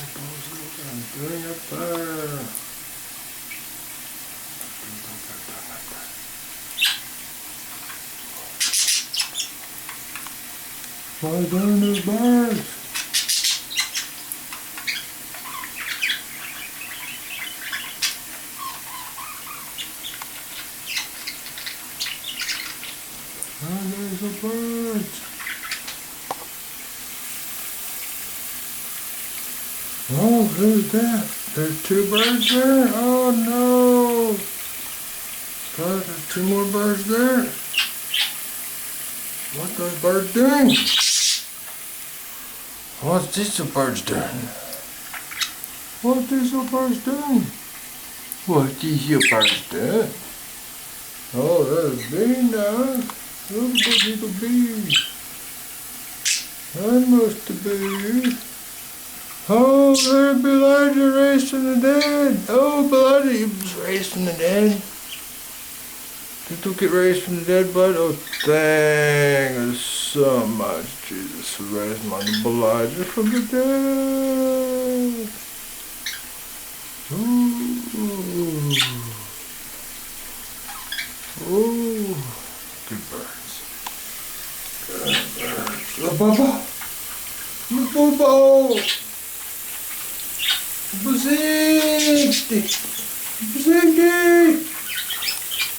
I'm doing it better. Why don't the birds? Oh, there's the birds. Oh, who's that? There's two birds there? Oh no! God, there's two more birds there. What those birds doing? What's these two birds doing? What these two birds doing? What these two birds doing? Oh, there's Beenoch. Look at little bee. That must be. Oh, there's Belijah raised from the dead. Oh, Belijah, he was raised from the dead. Did you get raised from the dead, bud? Oh, thank you so much, Jesus, for raising my Belijah from the dead. Ooh. Ooh. Good birds. Good birds. Oh, Bubba. Look, Bubba. Beezekiel. Beezekiel.